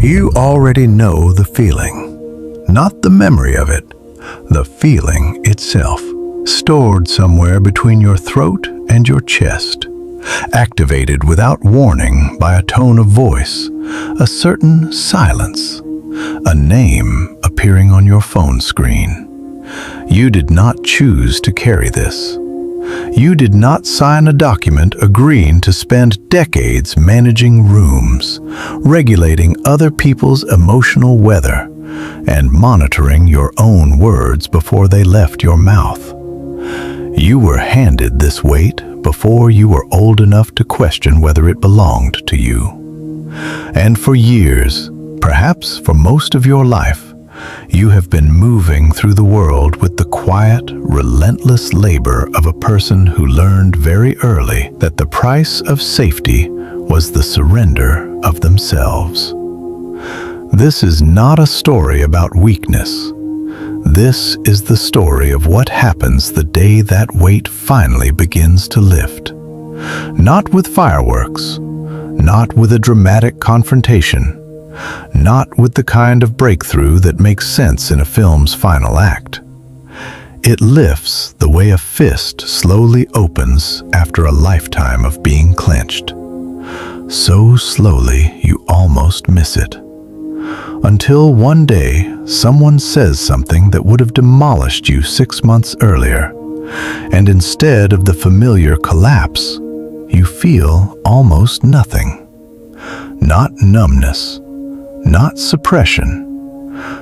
You already know the feeling, not the memory of it, the feeling itself, stored somewhere between your throat and your chest, activated without warning by a tone of voice, a certain silence, a name appearing on your phone screen. You did not choose to carry this. You did not sign a document agreeing to spend decades managing rooms, regulating other people's emotional weather, and monitoring your own words before they left your mouth. You were handed this weight before you were old enough to question whether it belonged to you. And for years, perhaps for most of your life, you have been moving through the world with the quiet, relentless labor of a person who learned very early that the price of safety was the surrender of themselves. This is not a story about weakness. This is the story of what happens the day that weight finally begins to lift. Not with fireworks, not with a dramatic confrontation, not with the kind of breakthrough that makes sense in a film's final act. It lifts the way a fist slowly opens after a lifetime of being clenched. So slowly you almost miss it. Until one day, someone says something that would have demolished you 6 months earlier, and instead of the familiar collapse, you feel almost nothing. Not numbness, not suppression,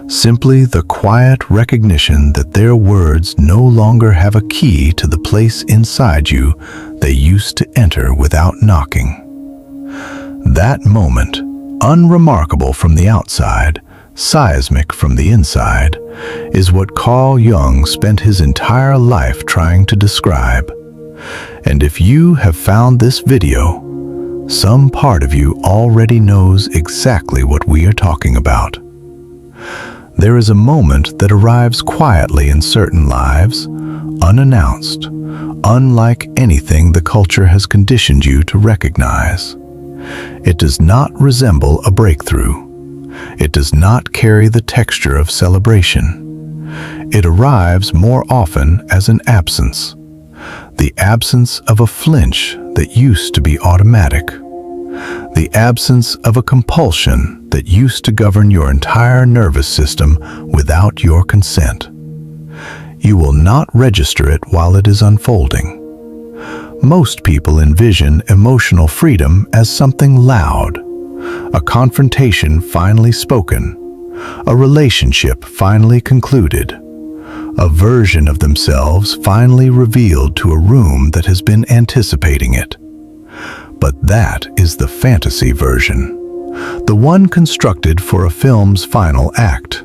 simply the quiet recognition that their words no longer have a key to the place inside you they used to enter without knocking. That moment, unremarkable from the outside, seismic from the inside, is what Carl Jung spent his entire life trying to describe. And if you have found this video, some part of you already knows exactly what we are talking about. There is a moment that arrives quietly in certain lives, unannounced, unlike anything the culture has conditioned you to recognize. It does not resemble a breakthrough. It does not carry the texture of celebration. It arrives more often as an absence. The absence of a flinch that used to be automatic. The absence of a compulsion that used to govern your entire nervous system without your consent. You will not register it while it is unfolding. Most people envision emotional freedom as something loud, a confrontation finally spoken, a relationship finally concluded, a version of themselves finally revealed to a room that has been anticipating it. But that is the fantasy version, the one constructed for a film's final act.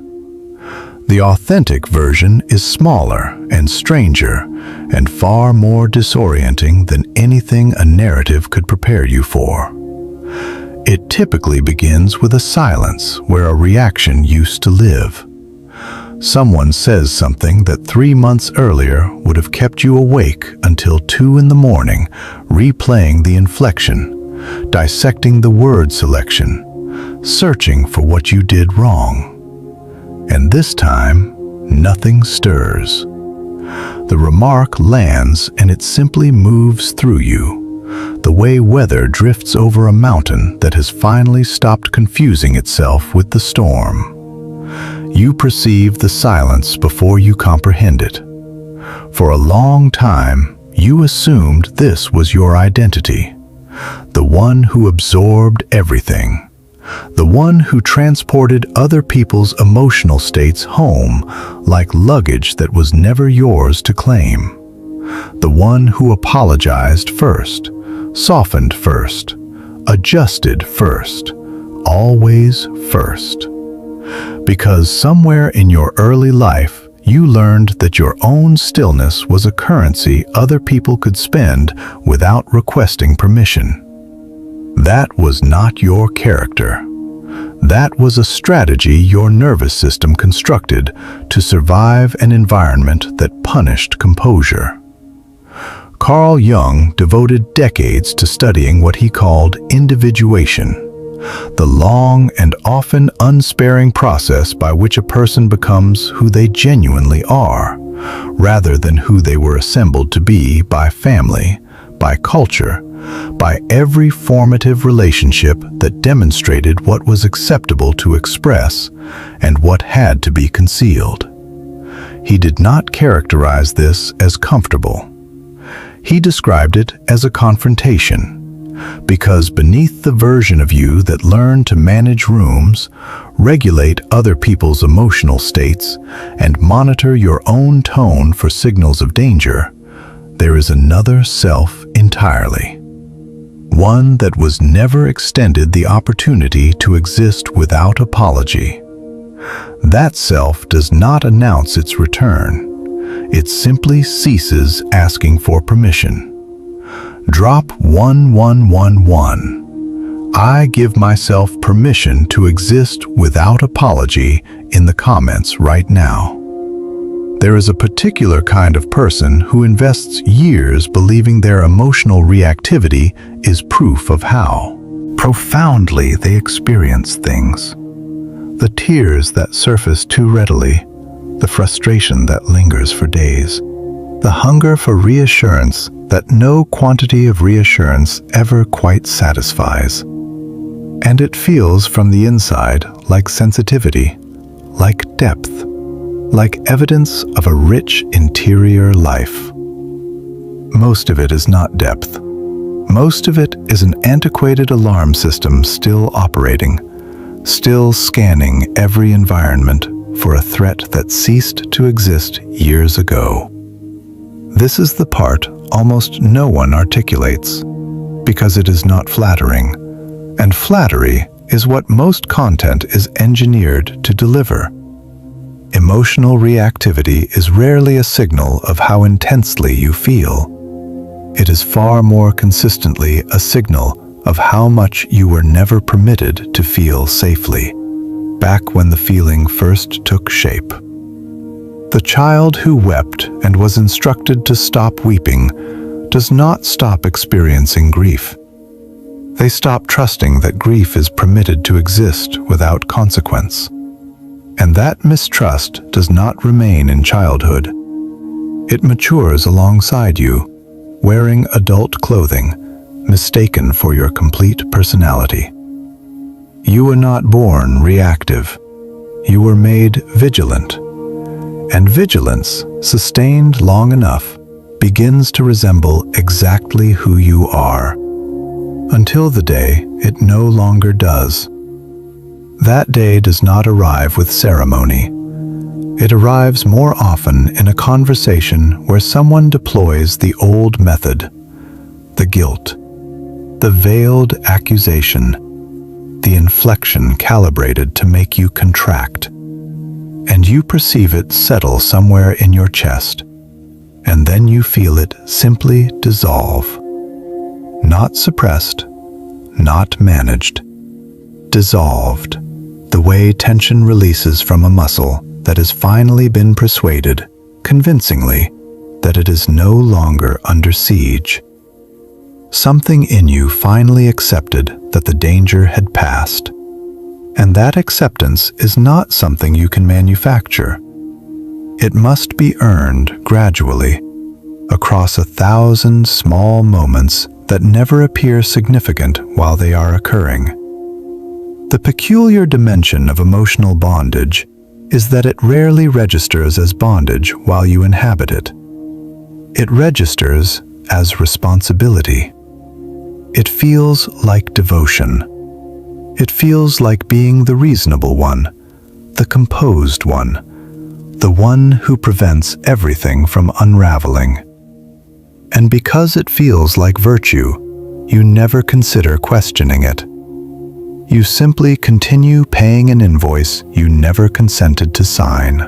The authentic version is smaller and stranger and far more disorienting than anything a narrative could prepare you for. It typically begins with a silence where a reaction used to live. Someone says something that 3 months earlier would have kept you awake until 2 in the morning, replaying the inflection, dissecting the word selection, searching for what you did wrong. And this time, nothing stirs. The remark lands and it simply moves through you, the way weather drifts over a mountain that has finally stopped confusing itself with the storm. You perceive the silence before you comprehend it. For a long time, you assumed this was your identity, the one who absorbed everything, the one who transported other people's emotional states home like luggage that was never yours to claim, the one who apologized first, softened first, adjusted first, always first. Because somewhere in your early life, you learned that your own stillness was a currency other people could spend without requesting permission. That was not your character. That was a strategy your nervous system constructed to survive an environment that punished composure. Carl Jung devoted decades to studying what he called individuation, the long and often unsparing process by which a person becomes who they genuinely are, rather than who they were assembled to be by family, by culture, by every formative relationship that demonstrated what was acceptable to express and what had to be concealed. He did not characterize this as comfortable. He described it as a confrontation, because beneath the version of you that learned to manage rooms, regulate other people's emotional states, and monitor your own tone for signals of danger, there is another self entirely. One that was never extended the opportunity to exist without apology. That self does not announce its return. It simply ceases asking for permission. Drop 1111. I give myself permission to exist without apology in the comments right now. There is a particular kind of person who invests years believing their emotional reactivity is proof of how profoundly they experience things. The tears that surface too readily, the frustration that lingers for days, the hunger for reassurance that no quantity of reassurance ever quite satisfies. And it feels from the inside like sensitivity, like depth, like evidence of a rich interior life. Most of it is not depth. Most of it is an antiquated alarm system still operating, still scanning every environment for a threat that ceased to exist years ago. This is the part almost no one articulates, because it is not flattering, and flattery is what most content is engineered to deliver. Emotional reactivity is rarely a signal of how intensely you feel. It is far more consistently a signal of how much you were never permitted to feel safely, back when the feeling first took shape. The child who wept and was instructed to stop weeping does not stop experiencing grief. They stop trusting that grief is permitted to exist without consequence. And that mistrust does not remain in childhood. It matures alongside you, wearing adult clothing, mistaken for your complete personality. You were not born reactive. You were made vigilant. And vigilance, sustained long enough, begins to resemble exactly who you are, until the day it no longer does. That day does not arrive with ceremony. It arrives more often in a conversation where someone deploys the old method, the guilt, the veiled accusation, the inflection calibrated to make you contract, and you perceive it settle somewhere in your chest, and then you feel it simply dissolve. Not suppressed, not managed, dissolved, the way tension releases from a muscle that has finally been persuaded, convincingly, that it is no longer under siege. Something in you finally accepted that the danger had passed. And that acceptance is not something you can manufacture. It must be earned gradually, across 1,000 small moments that never appear significant while they are occurring. The peculiar dimension of emotional bondage is that it rarely registers as bondage while you inhabit it. It registers as responsibility. It feels like devotion. It feels like being the reasonable one, the composed one, the one who prevents everything from unraveling. And because it feels like virtue, you never consider questioning it. You simply continue paying an invoice you never consented to sign.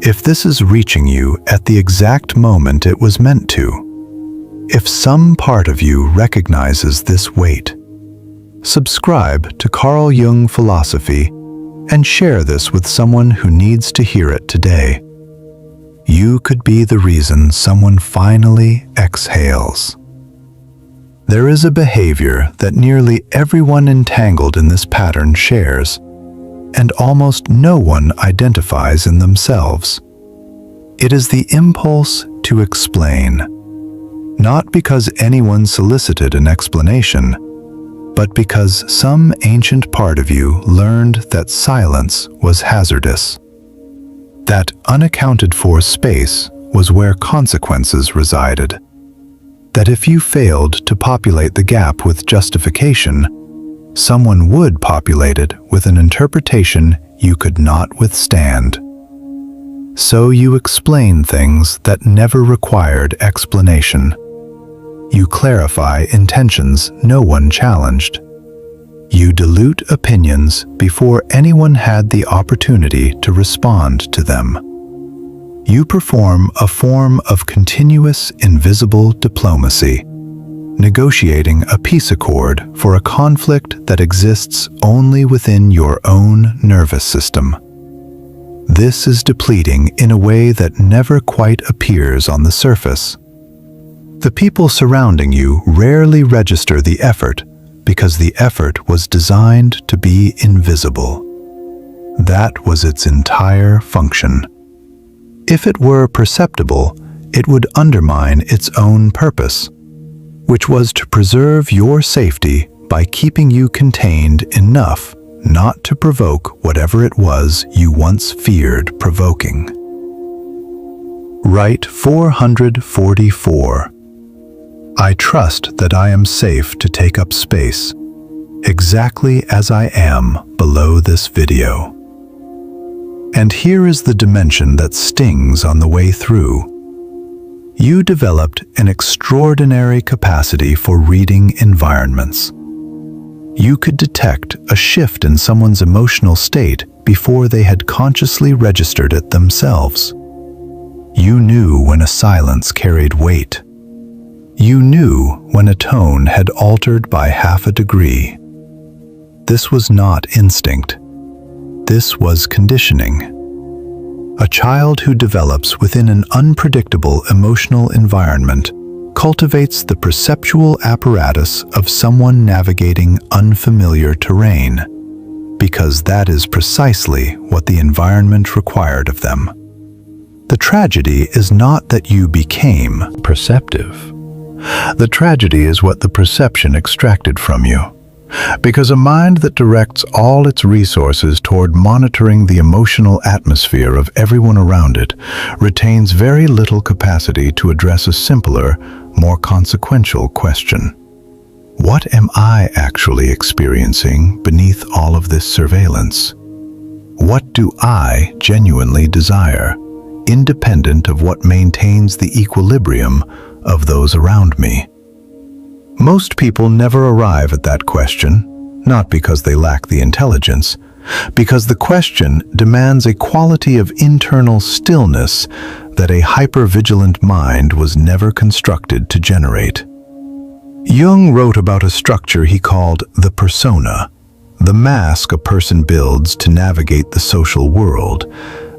If this is reaching you at the exact moment it was meant to, if some part of you recognizes this weight, subscribe to Carl Jung philosophy and share this with someone who needs to hear it today. You could be the reason someone finally exhales. There is a behavior that nearly everyone entangled in this pattern shares, and almost no one identifies in themselves. It is the impulse to explain, not because anyone solicited an explanation, but because some ancient part of you learned that silence was hazardous. That unaccounted for space was where consequences resided. That if you failed to populate the gap with justification, someone would populate it with an interpretation you could not withstand. So you explain things that never required explanation. You clarify intentions no one challenged. You dilute opinions before anyone had the opportunity to respond to them. You perform a form of continuous invisible diplomacy, negotiating a peace accord for a conflict that exists only within your own nervous system. This is depleting in a way that never quite appears on the surface. The people surrounding you rarely register the effort because the effort was designed to be invisible. That was its entire function. If it were perceptible, it would undermine its own purpose, which was to preserve your safety by keeping you contained enough not to provoke whatever it was you once feared provoking. Rite 444. I trust that I am safe to take up space, exactly as I am below this video. And here is the dimension that stings on the way through. You developed an extraordinary capacity for reading environments. You could detect a shift in someone's emotional state before they had consciously registered it themselves. You knew when a silence carried weight. You knew when a tone had altered by half a degree. This was not instinct. This was conditioning. A child who develops within an unpredictable emotional environment cultivates the perceptual apparatus of someone navigating unfamiliar terrain, because that is precisely what the environment required of them. The tragedy is not that you became perceptive. The tragedy is what the perception extracted from you. Because a mind that directs all its resources toward monitoring the emotional atmosphere of everyone around it retains very little capacity to address a simpler, more consequential question. What am I actually experiencing beneath all of this surveillance? What do I genuinely desire, independent of what maintains the equilibrium of those around me? Most people never arrive at that question, not because they lack the intelligence, because the question demands a quality of internal stillness that a hypervigilant mind was never constructed to generate. Jung wrote about a structure he called the persona, the mask a person builds to navigate the social world,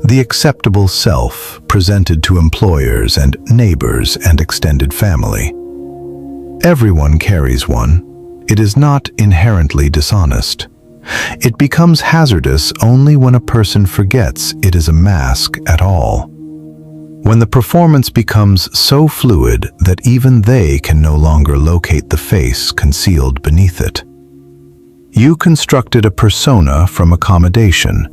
the acceptable self presented to employers and neighbors and extended family. Everyone carries one. It is not inherently dishonest. It becomes hazardous only when a person forgets it is a mask at all. When the performance becomes so fluid that even they can no longer locate the face concealed beneath it. You constructed a persona from accommodation,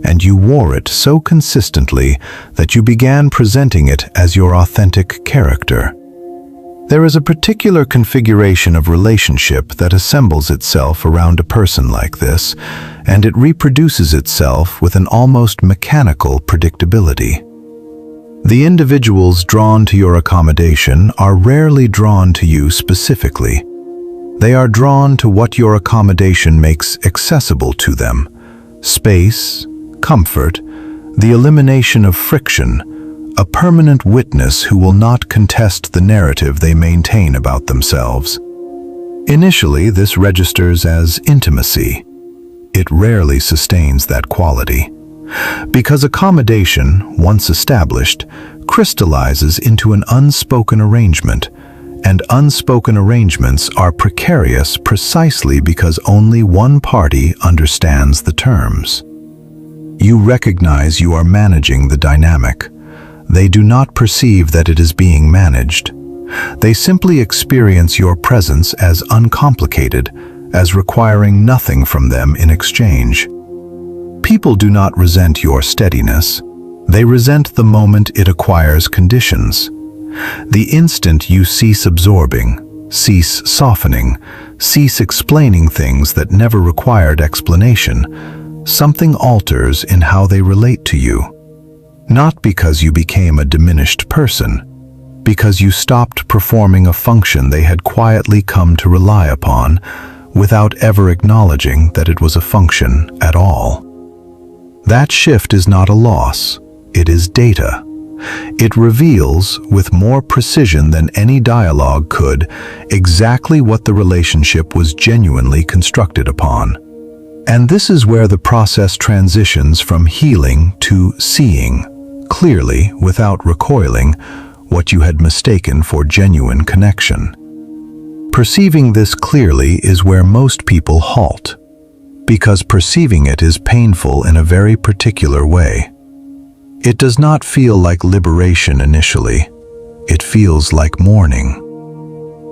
and you wore it so consistently that you began presenting it as your authentic character. There is a particular configuration of relationship that assembles itself around a person like this, and it reproduces itself with an almost mechanical predictability. The individuals drawn to your accommodation are rarely drawn to you specifically. They are drawn to what your accommodation makes accessible to them: space, comfort, the elimination of friction, a permanent witness who will not contest the narrative they maintain about themselves. Initially, this registers as intimacy. It rarely sustains that quality. Because accommodation, once established, crystallizes into an unspoken arrangement, and unspoken arrangements are precarious precisely because only one party understands the terms. You recognize you are managing the dynamic. They do not perceive that it is being managed. They simply experience your presence as uncomplicated, as requiring nothing from them in exchange. People do not resent your steadiness. They resent the moment it acquires conditions. The instant you cease absorbing, cease softening, cease explaining things that never required explanation, something alters in how they relate to you. Not because you became a diminished person, because you stopped performing a function they had quietly come to rely upon without ever acknowledging that it was a function at all. That shift is not a loss, it is data. It reveals, with more precision than any dialogue could, exactly what the relationship was genuinely constructed upon. And this is where the process transitions from healing to seeing, clearly, without recoiling, what you had mistaken for genuine connection. Perceiving this clearly is where most people halt, because perceiving it is painful in a very particular way. It does not feel like liberation initially. It feels like mourning.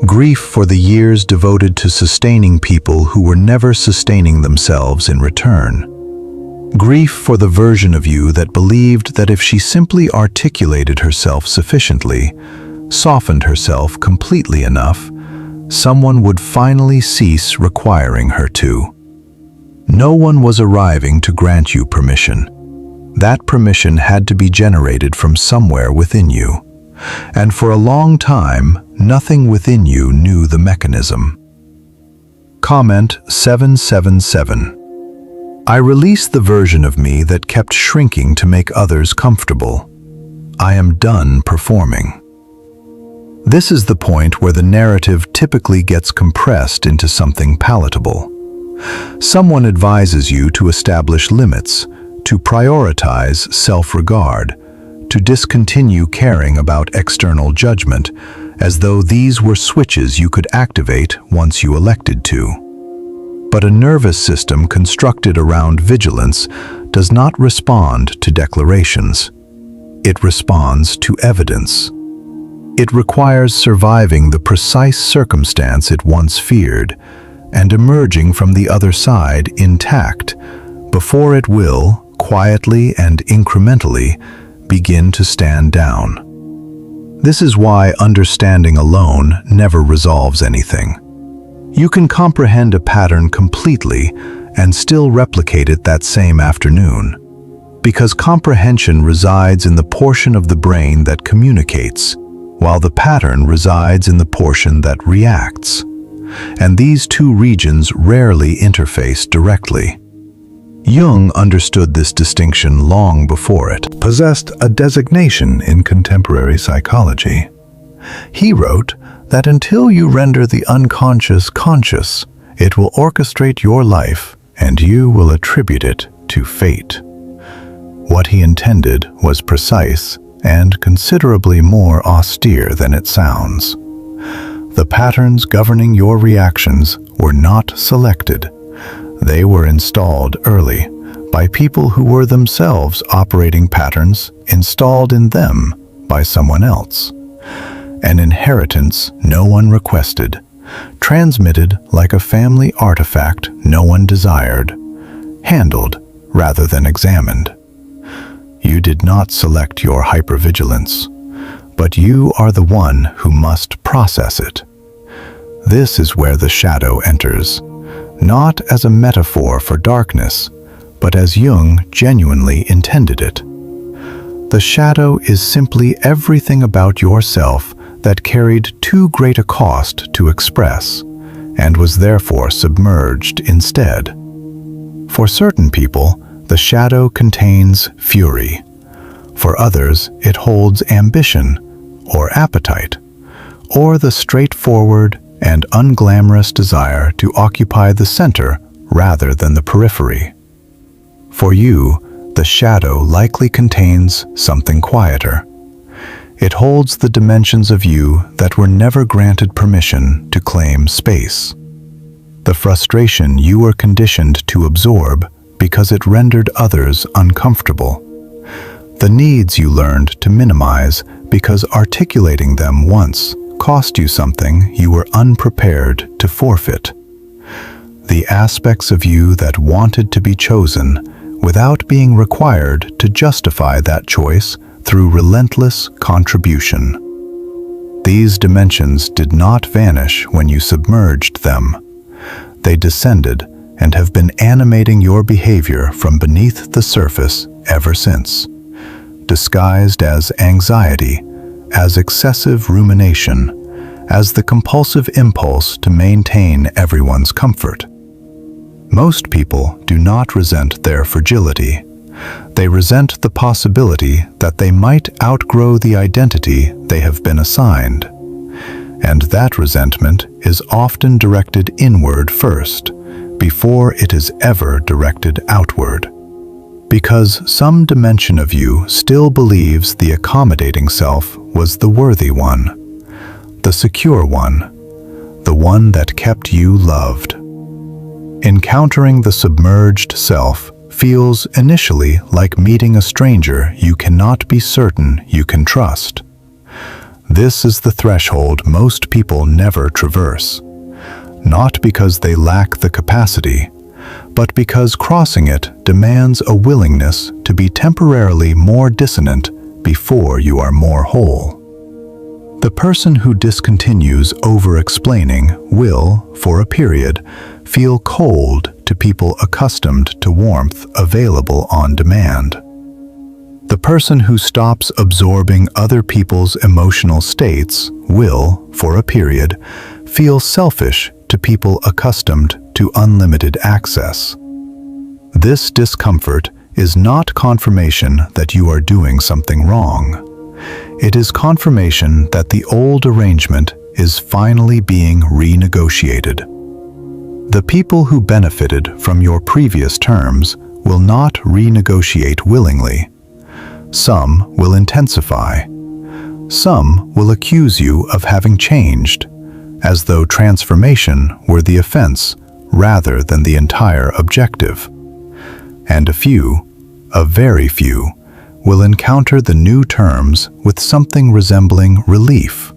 Grief for the years devoted to sustaining people who were never sustaining themselves in return. Grief for the version of you that believed that if she simply articulated herself sufficiently, softened herself completely enough, someone would finally cease requiring her to. No one was arriving to grant you permission. That permission had to be generated from somewhere within you. And for a long time, nothing within you knew the mechanism. Comment 777. I release the version of me that kept shrinking to make others comfortable. I am done performing. This is the point where the narrative typically gets compressed into something palatable. Someone advises you to establish limits, to prioritize self-regard, to discontinue caring about external judgment, as though these were switches you could activate once you elected to. But a nervous system constructed around vigilance does not respond to declarations. It responds to evidence. It requires surviving the precise circumstance it once feared and emerging from the other side intact before it will, quietly and incrementally, begin to stand down. This is why understanding alone never resolves anything. You can comprehend a pattern completely and still replicate it that same afternoon, because comprehension resides in the portion of the brain that communicates, while the pattern resides in the portion that reacts. And these two regions rarely interface directly. Jung understood this distinction long before it possessed a designation in contemporary psychology. He wrote that until you render the unconscious conscious, it will orchestrate your life and you will attribute it to fate. What he intended was precise and considerably more austere than it sounds. The patterns governing your reactions were not selected. They were installed early by people who were themselves operating patterns installed in them by someone else. An inheritance no one requested, transmitted like a family artifact no one desired, handled rather than examined. You did not select your hypervigilance, but you are the one who must process it. This is where the shadow enters, not as a metaphor for darkness, but as Jung genuinely intended it. The shadow is simply everything about yourself that carried too great a cost to express, and was therefore submerged instead. For certain people, the shadow contains fury. For others, it holds ambition, or appetite, or the straightforward and unglamorous desire to occupy the center rather than the periphery. For you, the shadow likely contains something quieter. It holds the dimensions of you that were never granted permission to claim space. The frustration you were conditioned to absorb because it rendered others uncomfortable. The needs you learned to minimize because articulating them once cost you something you were unprepared to forfeit. The aspects of you that wanted to be chosen without being required to justify that choice through relentless contribution. These dimensions did not vanish when you submerged them. They descended and have been animating your behavior from beneath the surface ever since, disguised as anxiety, as excessive rumination, as the compulsive impulse to maintain everyone's comfort. Most people do not resent their fragility. They resent the possibility that they might outgrow the identity they have been assigned. And that resentment is often directed inward first, before it is ever directed outward. Because some dimension of you still believes the accommodating self was the worthy one, the secure one, the one that kept you loved. Encountering the submerged self feels initially like meeting a stranger you cannot be certain you can trust. This is the threshold most people never traverse, not because they lack the capacity, but because crossing it demands a willingness to be temporarily more dissonant before you are more whole. The person who discontinues over-explaining will, for a period, feel cold to people accustomed to warmth available on demand. The person who stops absorbing other people's emotional states will, for a period, feel selfish to people accustomed to unlimited access. This discomfort is not confirmation that you are doing something wrong. It is confirmation that the old arrangement is finally being renegotiated. The people who benefited from your previous terms will not renegotiate willingly. Some will intensify. Some will accuse you of having changed, as though transformation were the offense rather than the entire objective. And a very few, will encounter the new terms with something resembling relief,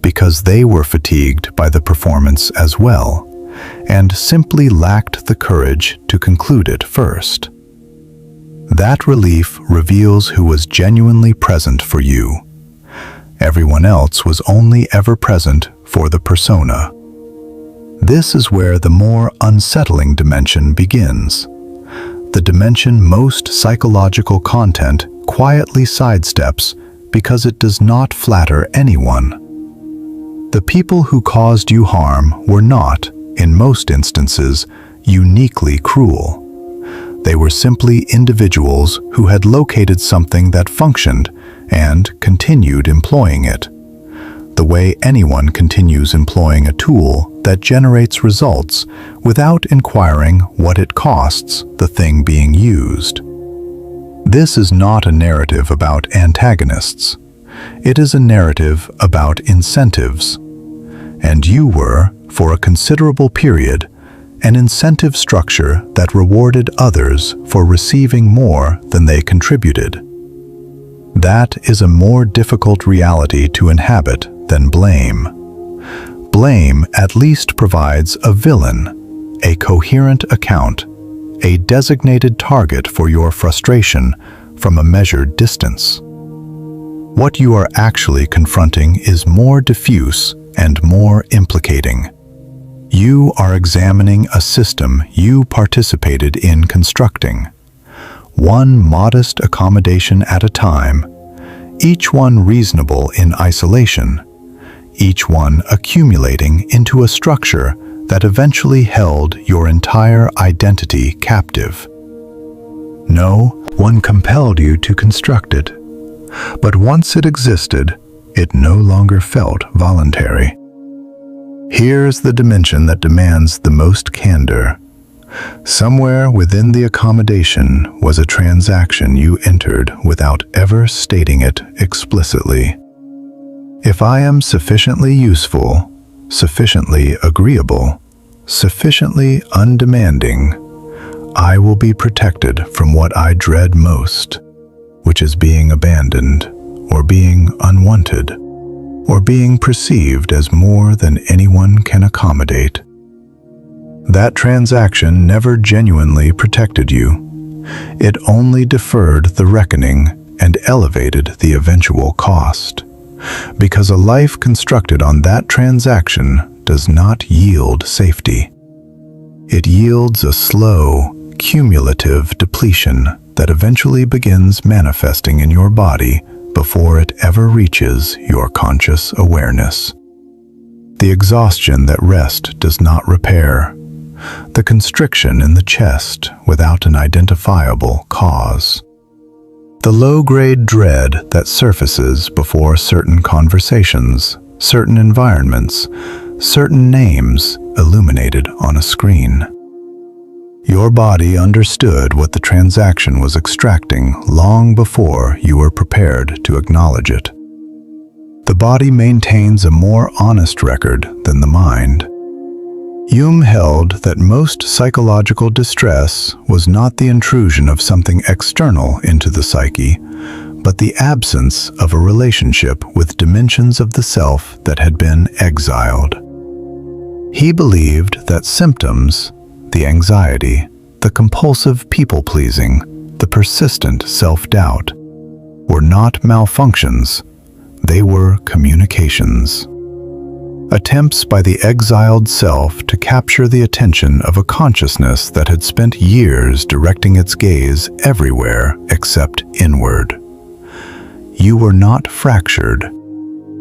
because they were fatigued by the performance as well, and simply lacked the courage to conclude it first. That relief reveals who was genuinely present for you. Everyone else was only ever present for the persona. This is where the more unsettling dimension begins. The dimension most psychological content quietly sidesteps because it does not flatter anyone. The people who caused you harm were not, in most instances, uniquely cruel. They were simply individuals who had located something that functioned and continued employing it, the way anyone continues employing a tool that generates results without inquiring what it costs the thing being used. This is not a narrative about antagonists. It is a narrative about incentives. And you were, for a considerable period, an incentive structure that rewarded others for receiving more than they contributed. That is a more difficult reality to inhabit than blame. Blame at least provides a villain, a coherent account, a designated target for your frustration from a measured distance. What you are actually confronting is more diffuse and more implicating. You are examining a system you participated in constructing, one modest accommodation at a time, each one reasonable in isolation, each one accumulating into a structure that eventually held your entire identity captive. No one compelled you to construct it, but once it existed, it no longer felt voluntary. Here's the dimension that demands the most candor. Somewhere within the accommodation was a transaction you entered without ever stating it explicitly. If I am sufficiently useful, sufficiently agreeable, sufficiently undemanding, I will be protected from what I dread most, which is being abandoned, or being unwanted, or being perceived as more than anyone can accommodate. That transaction never genuinely protected you. It only deferred the reckoning and elevated the eventual cost, because a life constructed on that transaction does not yield safety. It yields a slow, cumulative depletion that eventually begins manifesting in your body before it ever reaches your conscious awareness. The exhaustion that rest does not repair, the constriction in the chest without an identifiable cause, the low-grade dread that surfaces before certain conversations, certain environments, certain names illuminated on a screen. Your body understood what the transaction was extracting long before you were prepared to acknowledge it. The body maintains a more honest record than the mind. Jung held that most psychological distress was not the intrusion of something external into the psyche, but the absence of a relationship with dimensions of the self that had been exiled. He believed that symptoms, the anxiety, the compulsive people-pleasing, the persistent self-doubt, were not malfunctions, they were communications. Attempts by the exiled self to capture the attention of a consciousness that had spent years directing its gaze everywhere except inward. You were not fractured.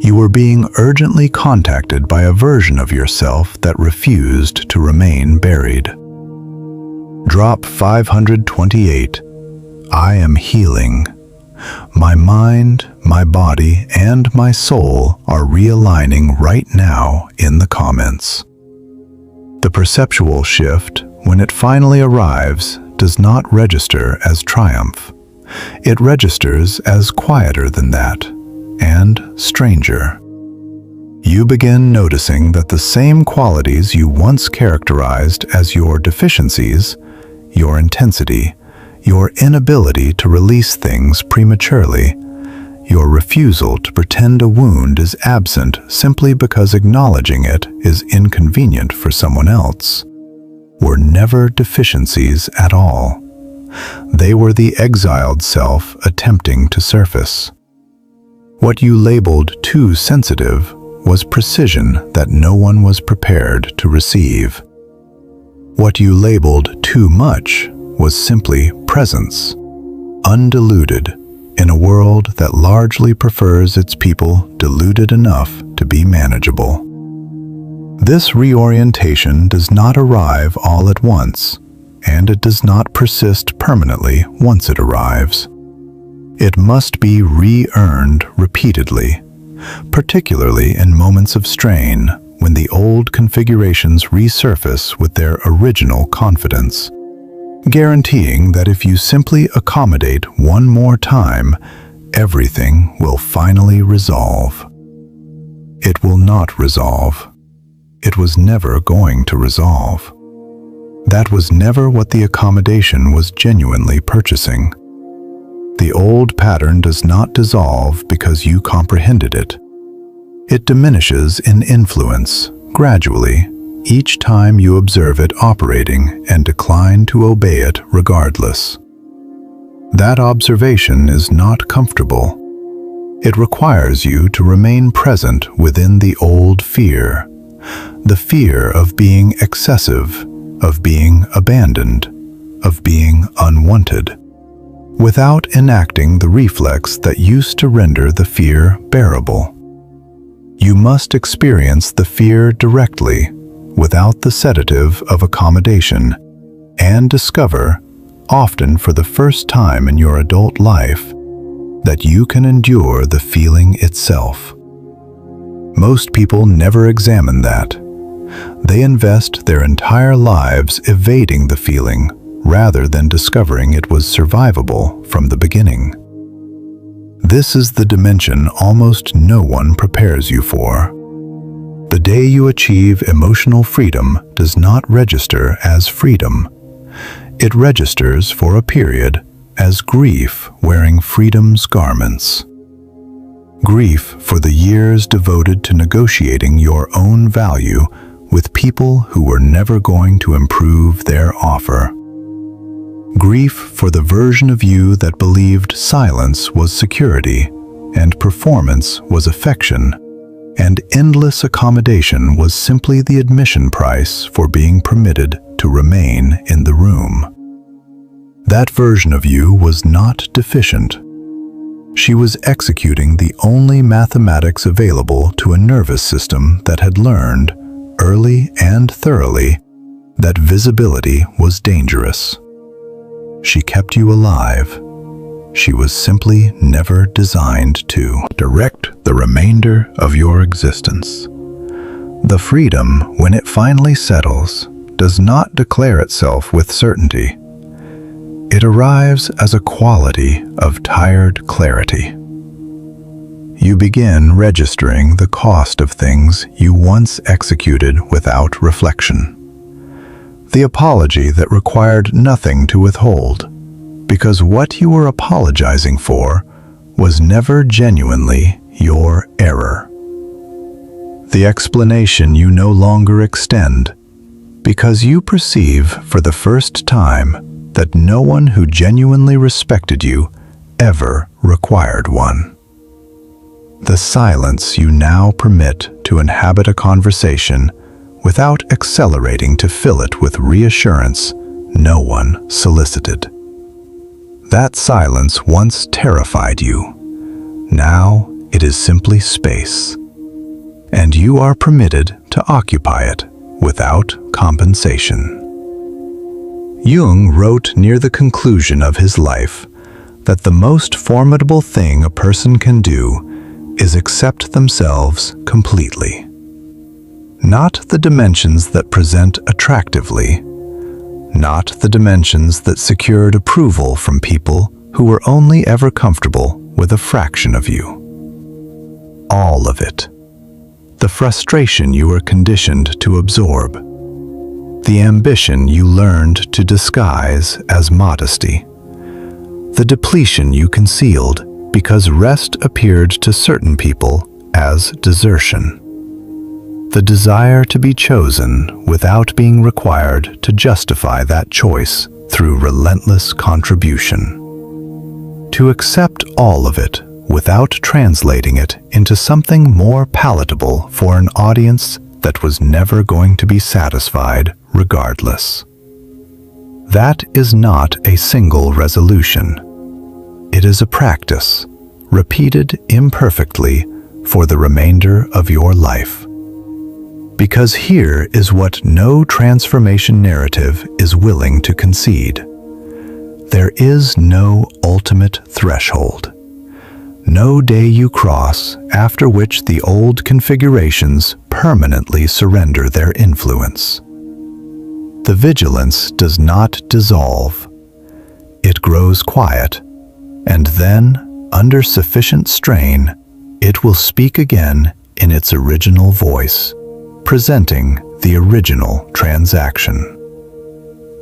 You were being urgently contacted by a version of yourself that refused to remain buried. Drop 528. I am healing. My mind, my body, and my soul are realigning right now in the comments. The perceptual shift, when it finally arrives, does not register as triumph. It registers as quieter than that, and stranger. You begin noticing that the same qualities you once characterized as your deficiencies, your intensity, your inability to release things prematurely, your refusal to pretend a wound is absent simply because acknowledging it is inconvenient for someone else, were never deficiencies at all. They were the exiled self attempting to surface. What you labeled too sensitive was precision that no one was prepared to receive. What you labeled too much was simply presence, undiluted, in a world that largely prefers its people diluted enough to be manageable. This reorientation does not arrive all at once, and it does not persist permanently once it arrives. It must be re-earned repeatedly, particularly in moments of strain when the old configurations resurface with their original confidence, guaranteeing that if you simply accommodate one more time, everything will finally resolve. It will not resolve. It was never going to resolve. That was never what the accommodation was genuinely purchasing. The old pattern does not dissolve because you comprehended it. It diminishes in influence, gradually, each time you observe it operating and decline to obey it regardless. That observation is not comfortable. It requires you to remain present within the old fear, the fear of being excessive, of being abandoned, of being unwanted, without enacting the reflex that used to render the fear bearable. You must experience the fear directly, without the sedative of accommodation, and discover, often for the first time in your adult life, that you can endure the feeling itself. Most people never examine that. They invest their entire lives evading the feeling rather than discovering it was survivable from the beginning. This is the dimension almost no one prepares you for. The day you achieve emotional freedom does not register as freedom. It registers for a period as grief wearing freedom's garments. Grief for the years devoted to negotiating your own value with people who were never going to improve their offer. Grief for the version of you that believed silence was security and performance was affection, and endless accommodation was simply the admission price for being permitted to remain in the room. That version of you was not deficient. She was executing the only mathematics available to a nervous system that had learned, early and thoroughly, that visibility was dangerous. She kept you alive. She was simply never designed to direct the remainder of your existence. The freedom, when it finally settles, does not declare itself with certainty. It arrives as a quality of tired clarity. You begin registering the cost of things you once executed without reflection. The apology that required nothing to withhold, because what you were apologizing for was never genuinely your error. The explanation you no longer extend, because you perceive for the first time that no one who genuinely respected you ever required one. The silence you now permit to inhabit a conversation without accelerating to fill it with reassurance no one solicited. That silence once terrified you. Now it is simply space, and you are permitted to occupy it without compensation. Jung wrote near the conclusion of his life that the most formidable thing a person can do is accept themselves completely. Not the dimensions that present attractively, not the dimensions that secured approval from people who were only ever comfortable with a fraction of you. All of it. The frustration you were conditioned to absorb. The ambition you learned to disguise as modesty. The depletion you concealed because rest appeared to certain people as desertion. The desire to be chosen without being required to justify that choice through relentless contribution. To accept all of it without translating it into something more palatable for an audience that was never going to be satisfied regardless. That is not a single resolution. It is a practice, repeated imperfectly for the remainder of your life. Because here is what no transformation narrative is willing to concede. There is no ultimate threshold. No day you cross after which the old configurations permanently surrender their influence. The vigilance does not dissolve. It grows quiet, and then, under sufficient strain, it will speak again in its original voice, presenting the original transaction.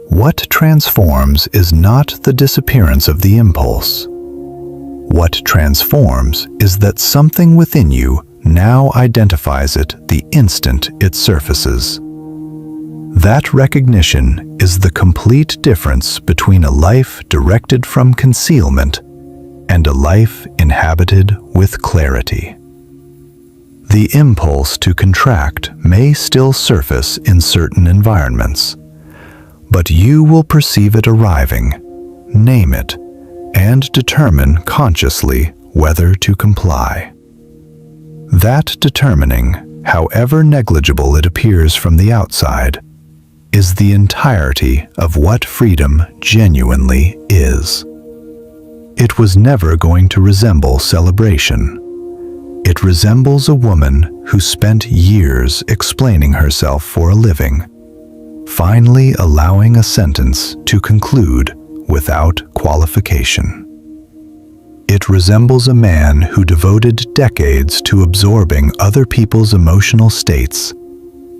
What transforms is not the disappearance of the impulse. What transforms is that something within you now identifies it the instant it surfaces. That recognition is the complete difference between a life directed from concealment and a life inhabited with clarity. The impulse to contract may still surface in certain environments, but you will perceive it arriving, name it, and determine consciously whether to comply. That determining, however negligible it appears from the outside, is the entirety of what freedom genuinely is. It was never going to resemble celebration. It resembles a woman who spent years explaining herself for a living, finally allowing a sentence to conclude without qualification. It resembles a man who devoted decades to absorbing other people's emotional states,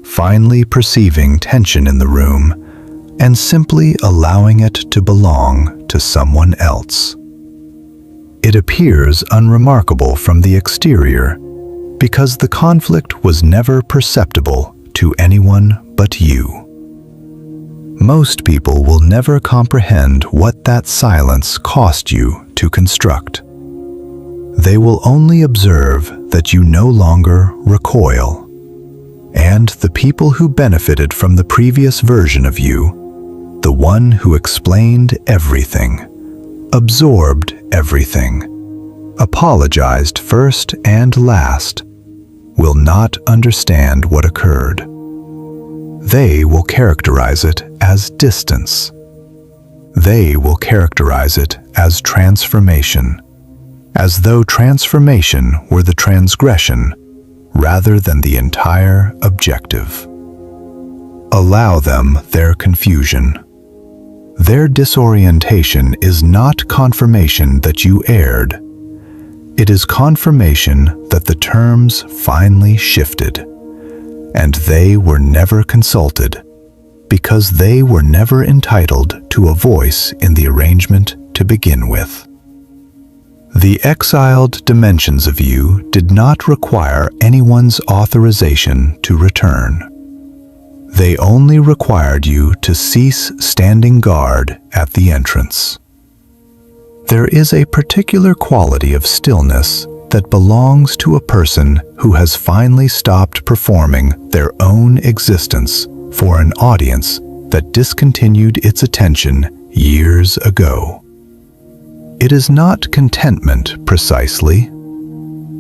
finally perceiving tension in the room and simply allowing it to belong to someone else. It appears unremarkable from the exterior because the conflict was never perceptible to anyone but you. Most people will never comprehend what that silence cost you to construct. They will only observe that you no longer recoil. And the people who benefited from the previous version of you, the one who explained everything, absorbed everything, apologized first and last, will not understand what occurred. They will characterize it as distance. They will characterize it as transformation, as though transformation were the transgression rather than the entire objective. Allow them their confusion. Their disorientation is not confirmation that you erred. It is confirmation that the terms finally shifted, and they were never consulted because they were never entitled to a voice in the arrangement to begin with. The exiled dimensions of you did not require anyone's authorization to return. They only required you to cease standing guard at the entrance. There is a particular quality of stillness that belongs to a person who has finally stopped performing their own existence for an audience that discontinued its attention years ago. It is not contentment precisely.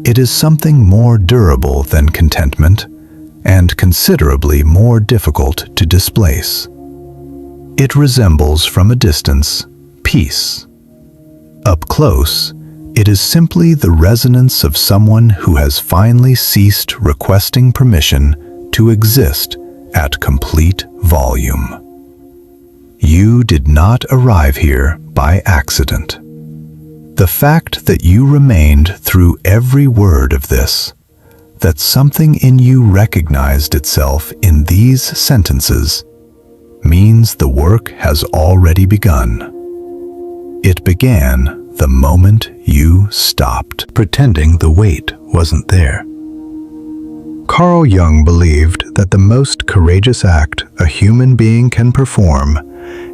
It is something more durable than contentment and considerably more difficult to displace. It resembles from a distance peace. Up close, it is simply the resonance of someone who has finally ceased requesting permission to exist at complete volume. You did not arrive here by accident. The fact that you remained through every word of this, that something in you recognized itself in these sentences, means the work has already begun. It began the moment you stopped pretending the weight wasn't there. Carl Jung believed that the most courageous act a human being can perform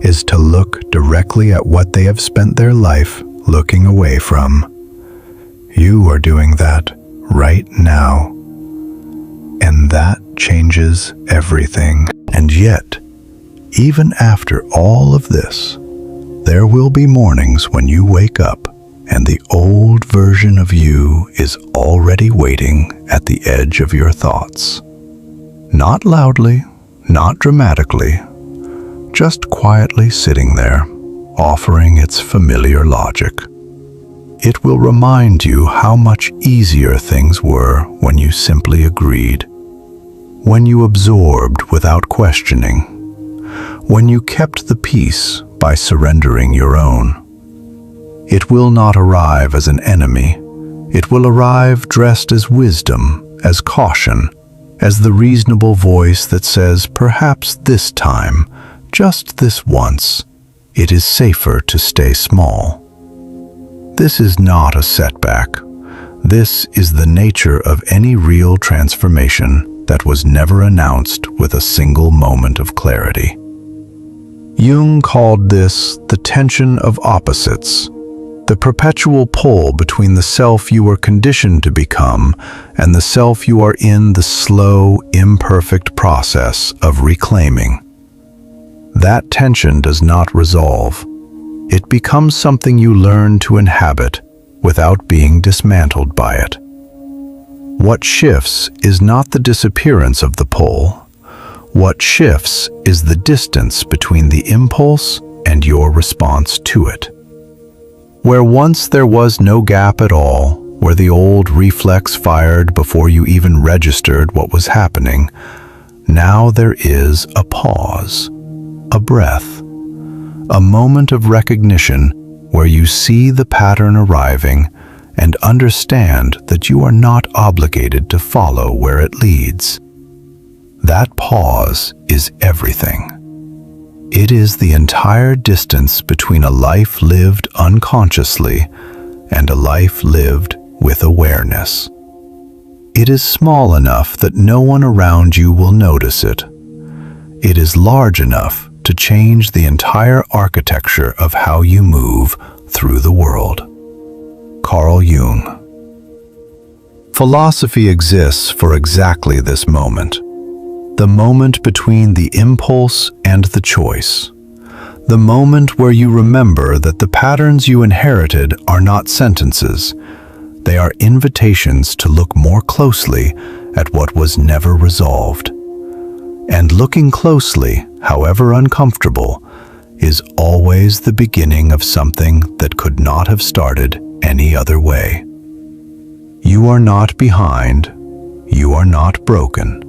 is to look directly at what they have spent their life looking away from. You are doing that right now. And that changes everything. And yet, even after all of this, there will be mornings when you wake up and the old version of you is already waiting at the edge of your thoughts. Not loudly, not dramatically, just quietly sitting there, offering its familiar logic. It will remind you how much easier things were when you simply agreed, when you absorbed without questioning, when you kept the peace by surrendering your own. It will not arrive as an enemy. It will arrive dressed as wisdom, as caution, as the reasonable voice that says, perhaps this time, just this once, it is safer to stay small. This is not a setback. This is the nature of any real transformation that was never announced with a single moment of clarity. Jung called this the tension of opposites, the perpetual pull between the self you were conditioned to become and the self you are in the slow, imperfect process of reclaiming. That tension does not resolve. It becomes something you learn to inhabit without being dismantled by it. What shifts is not the disappearance of the pull. What shifts is the distance between the impulse and your response to it. Where once there was no gap at all, where the old reflex fired before you even registered what was happening, now there is a pause, a breath, a moment of recognition where you see the pattern arriving and understand that you are not obligated to follow where it leads. That pause is everything. It is the entire distance between a life lived unconsciously and a life lived with awareness. It is small enough that no one around you will notice it. It is large enough to change the entire architecture of how you move through the world. Carl Jung. Philosophy exists for exactly this moment. The moment between the impulse and the choice. The moment where you remember that the patterns you inherited are not sentences. They are invitations to look more closely at what was never resolved. And looking closely, however uncomfortable, is always the beginning of something that could not have started any other way. You are not behind. You are not broken.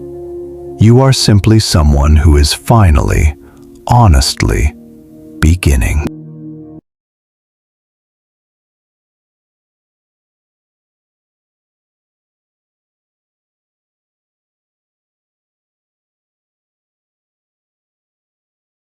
You are simply someone who is finally, honestly, beginning.